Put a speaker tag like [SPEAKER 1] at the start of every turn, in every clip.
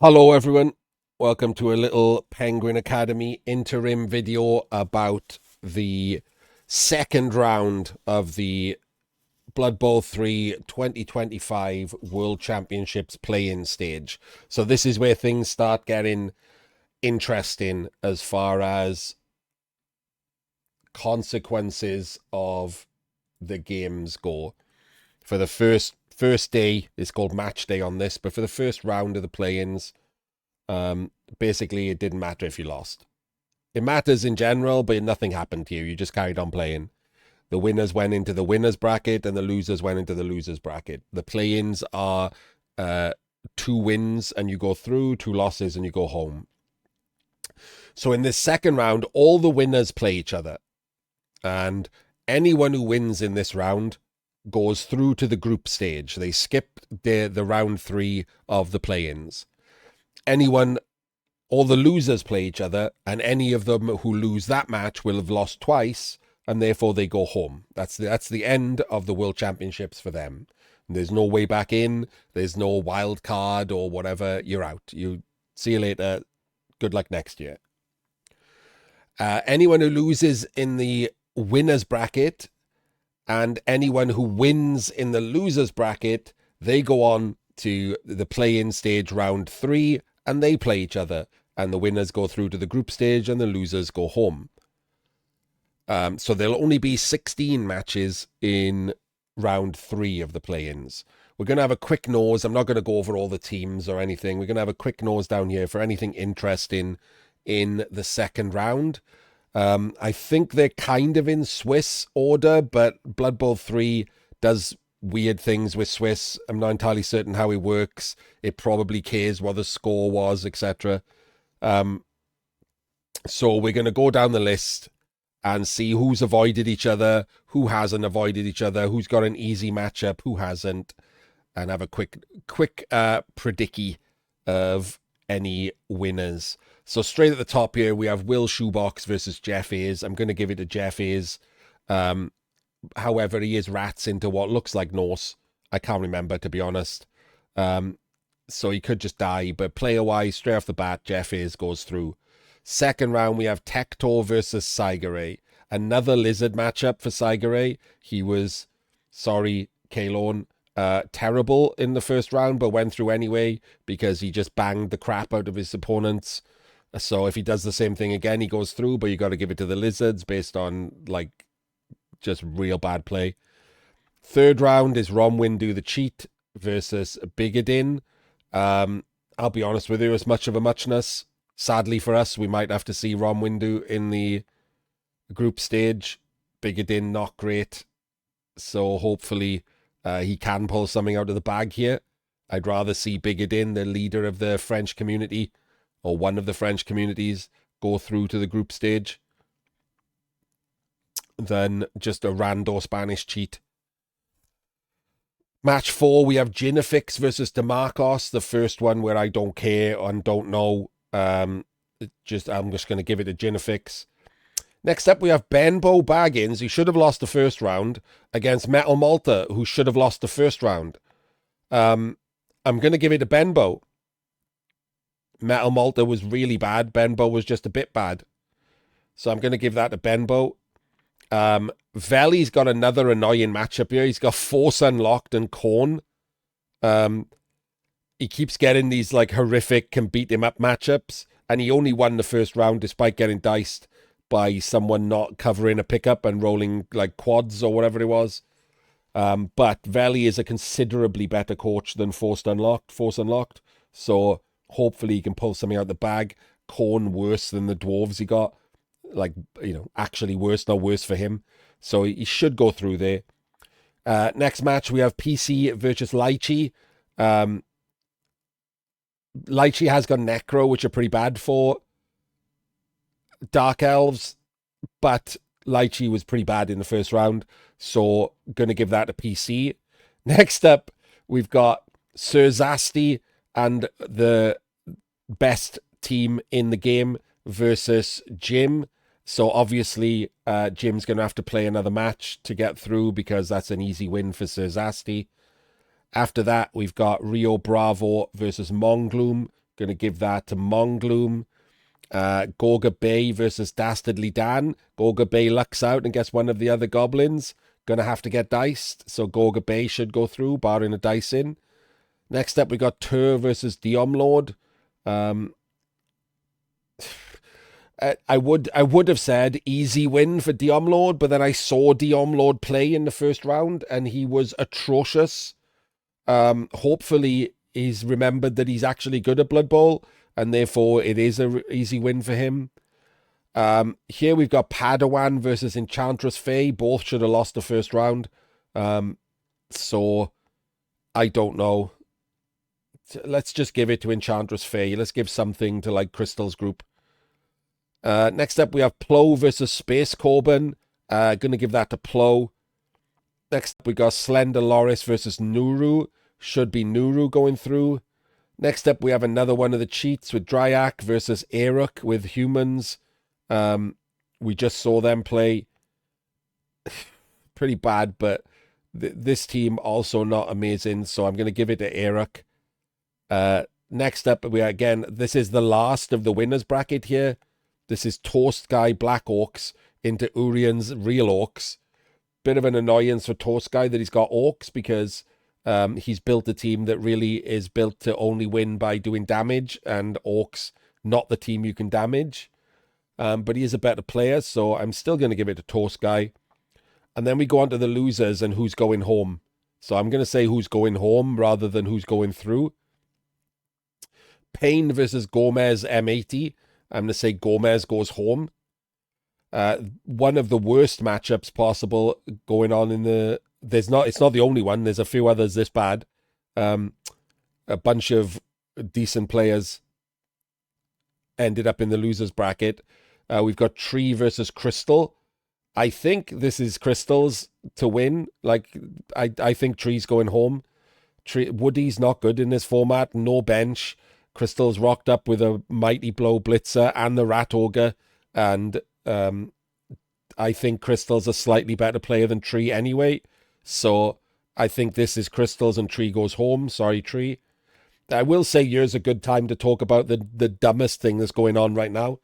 [SPEAKER 1] Hello everyone, welcome to a little Penguin Academy interim video about the second round of the Blood Bowl 3 2025 World Championships play-in stage. So this is where things start getting interesting as far as consequences of the games go. For the first day, it's called match day on this, but for the first round of the play-ins, basically, it didn't matter if you lost. It matters in general, but nothing happened to you. You just carried on playing. The winners went into the winners bracket, and the losers went into the losers bracket. The play-ins are 2 wins and you go through, 2 losses and you go home. So in this second round, all the winners play each other, and anyone who wins in this round goes through to the group stage. They skip the round 3 of the play-ins. Anyone All the losers play each other, and any of them who lose that match will have lost twice, and therefore they go home. That's the end of the World Championships for them. There's no way back in. There's no wild card or whatever. You're out. You see you later. Good luck next year. Anyone who loses in the winners bracket and anyone who wins in the losers bracket, they go on to the play-in stage round 3, and they play each other, and the winners go through to the group stage and the losers go home. So there'll only be 16 matches in round 3 of the play-ins. We're going to have a quick nose. I'm not going to go over all the teams or anything. We're going to have a quick nose down here for anything interesting in the second round. I think they're kind of in Swiss order, but Blood Bowl 3 does weird things with Swiss. I'm not entirely certain how it works. It probably cares what the score was, etc. So we're going to go down the list and see who's avoided each other, who hasn't avoided each other, who's got an easy matchup, who hasn't, and have a quick predicky of any winners. So straight at the top here, we have Will Shoebox versus Jeff Ayres. I'm going to give it to Jeff Ayres. However, he is rats into what looks like Norse. I can't remember, to be honest. So he could just die. But player-wise, straight off the bat, Jeff Ayres goes through. Second round, we have Tector versus Sigare. Another lizard matchup for Sigare. He was, sorry, Kalon, terrible in the first round, but went through anyway because he just banged the crap out of his opponents. So if he does the same thing again, he goes through, but you got to give it to the lizards based on, like, just real bad play. Third round is Romwindu the Cheat versus Bigodin. I'll be honest with you, it's much of a muchness. Sadly for us, we might have to see Romwindu in the group stage. Bigodin, not great. So hopefully he can pull something out of the bag here. I'd rather see Bigodin, the leader of the French community, or one of the French communities, go through to the group stage than just a rando Spanish cheat. Match 4, we have Ginafix versus DeMarcos, the first one where I don't care and don't know. I'm just going to give it to Ginafix. Next up, we have Benbow Baggins, who should have lost the first round, against Metal Malta, who should have lost the first round. I'm going to give it to Benbow. Metal Malta was really bad. Benbow was just a bit bad. So I'm going to give that to Benbow. Veli's got another annoying matchup here. He's got Force Unlocked and Korn. He keeps getting these like horrific can beat him up matchups, and he only won the first round despite getting diced by someone not covering a pickup and rolling like quads or whatever it was. But Veli is a considerably better coach than Force Unlocked. So hopefully he can pull something out the bag. Korn worse than the dwarves he got. Like, actually worse, not worse for him. So he should go through there. Next match, we have PC versus Lychee. Lychee has got Necro, which are pretty bad for Dark Elves, but Lychee was pretty bad in the first round, so going to give that a PC. Next up, we've got Sir Zasti and the best team in the game versus Jim. So obviously, Jim's going to have to play another match to get through because that's an easy win for Sir Zasti. After that, we've got Rio Bravo versus Mongloom. Going to give that to Mongloom. Gorga Bay versus Dastardly Dan. Gorga Bay lucks out and gets one of the other goblins. Going to have to get diced, so Gorga Bay should go through, barring a dice in. Next up, we got Tur versus Diomlord. I would have said easy win for Diomlord, but then I saw Diomlord play in the first round, and he was atrocious. Hopefully, he's remembered that he's actually good at Blood Bowl, and therefore it is an easy win for him. Here we've got Padawan versus Enchantress Faye. Both should have lost the first round. So I don't know. Let's just give it to Enchantress Faye. Let's give something to like Crystal's group. Next up we have Plo versus Space Corbin. Gonna give that to Plo. Next up we got Slender Loris versus Nuru. Should be Nuru going through. Next up we have another one of the cheats with Dryak versus Eruk with humans. We just saw them play. Pretty bad, but this team also not amazing, so I'm going to give it to Eruk. Next up, this is the last of the winners bracket here. This is Toast Guy Black Orcs into Urian's Real Orcs. Bit of an annoyance for Toast Guy that he's got Orcs because he's built a team that really is built to only win by doing damage, and Orcs not the team you can damage. But he is a better player, so I'm still going to give it to Toast Guy. And then we go on to the losers and who's going home. So I'm going to say who's going home rather than who's going through. Payne versus Gomez M80. I'm going to say Gomez goes home. One of the worst matchups possible going on in the... It's not the only one. There's a few others this bad. A bunch of decent players ended up in the losers bracket. We've got Tree versus Crystal. I think this is Crystal's to win. Like, I think Tree's going home. Woody's not good in this format. No bench. Crystal's rocked up with a Mighty Blow Blitzer and the Rat Ogre. And I think Crystal's a slightly better player than Tree anyway. So I think this is Crystal's and Tree goes home. Sorry, Tree. I will say here's a good time to talk about the dumbest thing that's going on right now.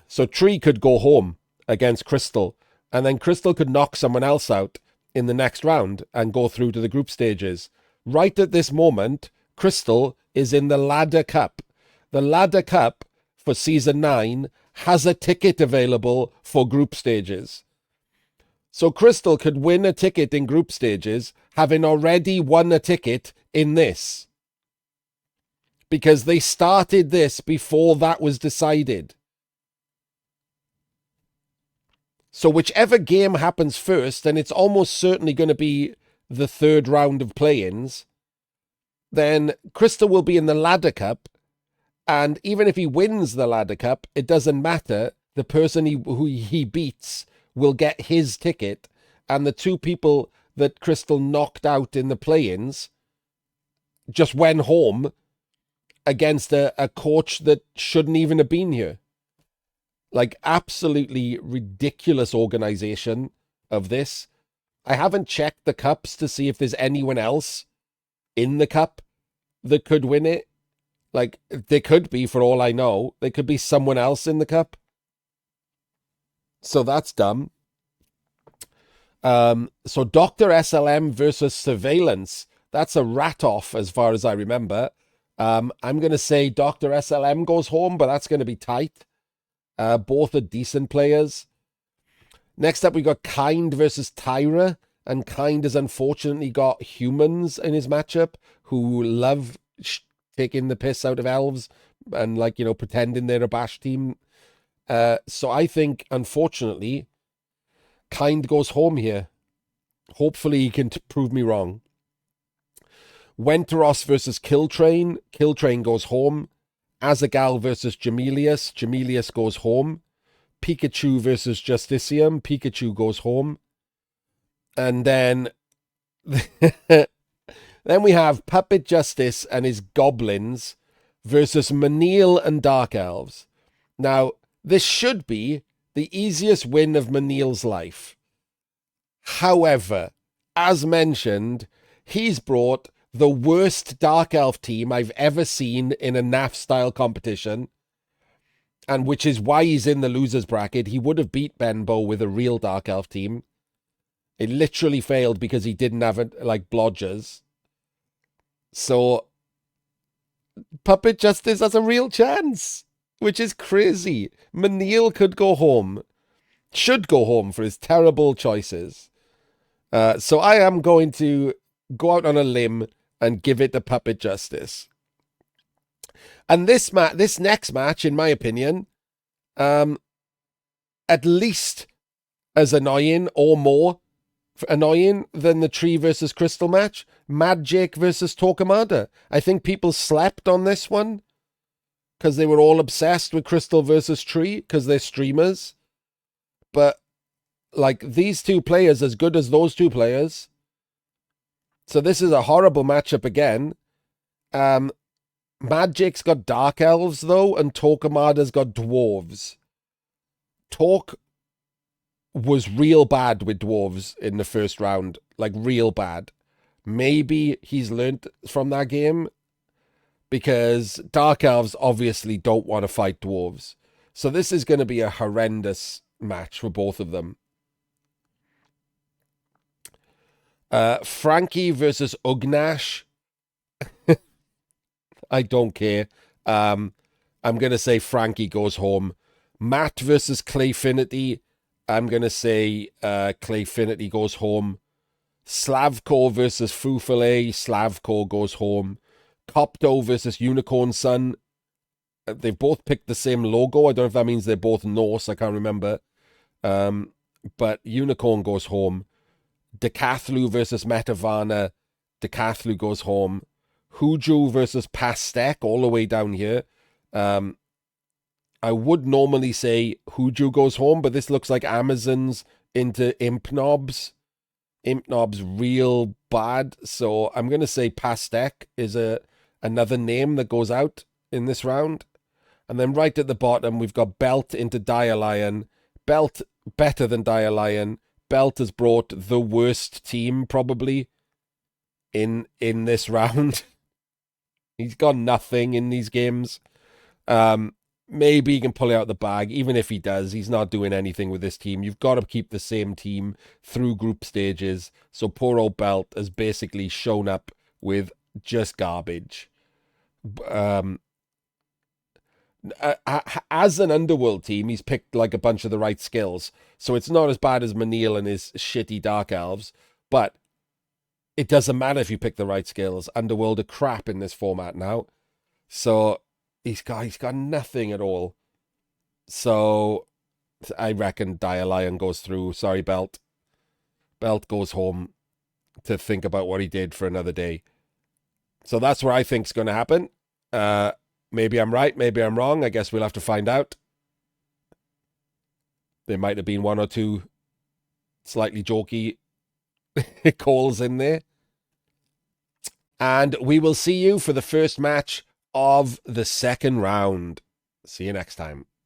[SPEAKER 1] So Tree could go home against Crystal, and then Crystal could knock someone else out in the next round and go through to the group stages. Right at this moment, Crystal is in the Ladder Cup. The Ladder Cup for Season 9 has a ticket available for group stages. So Crystal could win a ticket in group stages, having already won a ticket in this. Because they started this before that was decided. So whichever game happens first, and it's almost certainly going to be the third round of play-ins, then Crystal will be in the Ladder Cup, and even if he wins the Ladder Cup, it doesn't matter. The person who he beats will get his ticket, and the two people that Crystal knocked out in the play-ins just went home against a coach that shouldn't even have been here. Like, absolutely ridiculous organization of this. I haven't checked the cups to see if there's anyone else in the cup that could win it. Like, there could be, for all I know. There could be someone else in the cup. So that's dumb. So Dr. SLM versus Surveillance. That's a rat-off as far as I remember. I'm going to say Dr. SLM goes home, but that's going to be tight. Both are decent players. Next up, we got Kind versus Tyra. And Kind has unfortunately got humans in his matchup who love taking the piss out of elves and, like, you know, pretending they're a bash team. So I think, unfortunately, Kind goes home here. Hopefully he can prove me wrong. Wenteros versus Killtrain. Killtrain goes home. Azagal versus Jamelius. Jamelius goes home. Pikachu versus Justicium. Pikachu goes home. And then then we have Puppet Justice and his goblins versus Manil and Dark Elves. Now, this should be the easiest win of Manil's life. However, as mentioned, he's brought the worst Dark Elf team I've ever seen in a NAF-style competition, and which is why he's in the losers bracket. He would have beat Benbow with a real Dark Elf team. It literally failed because he didn't have it, like, blodgers. So, Puppet Justice has a real chance, which is crazy. Manil could go home. Should go home for his terrible choices. So I am going to go out on a limb and give it to Puppet Justice. And this next match, in my opinion, at least as annoying or more annoying than the Tree versus Crystal match. Magic versus Torquemada. I think people slept on this one because they were all obsessed with Crystal versus Tree because they're streamers. But, like, these two players, as good as those two players. So this is a horrible matchup again. Magic's got Dark Elves, though, and Torquemada's got Dwarves. Torque was real bad with Dwarves in the first round. Like, real bad. Maybe he's learned from that game because Dark Elves obviously don't want to fight Dwarves. So this is going to be a horrendous match for both of them. Frankie versus Ugnash. I don't care. I'm going to say Frankie goes home. Matt versus Clayfinity. I'm going to say Clayfinity goes home. Slavko versus Fufale. Slavko goes home. Copto versus Unicorn Sun. They've both picked the same logo. I don't know if that means they're both Norse. I can't remember. But Unicorn goes home. Decathlu versus Metavana. Decathlu goes home. Huju versus Pastek, all the way down here. I would normally say Huju goes home, but this looks like Amazon's into Imp Knobs. Imp Knobs real bad, so I'm going to say Pastek is another name that goes out in this round. And then right at the bottom, we've got Belt into Dire Lion. Belt better than Dire Lion. Belt has brought the worst team, probably, in this round. He's got nothing in these games. Maybe he can pull it out the bag. Even if he does, he's not doing anything with this team. You've got to keep the same team through group stages. So poor old Belt has basically shown up with just garbage. As an Underworld team, he's picked like a bunch of the right skills. So it's not as bad as Manil and his shitty Dark Elves. But it doesn't matter if you pick the right skills. Underworld are crap in this format now. So he's got nothing at all. So I reckon Dire Lion goes through. Sorry, Belt. Belt goes home to think about what he did for another day. So that's what I think's going to happen. Maybe I'm right, maybe I'm wrong. I guess we'll have to find out. There might have been one or two slightly jokey calls in there. And we will see you for the first match of the second round. See you next time.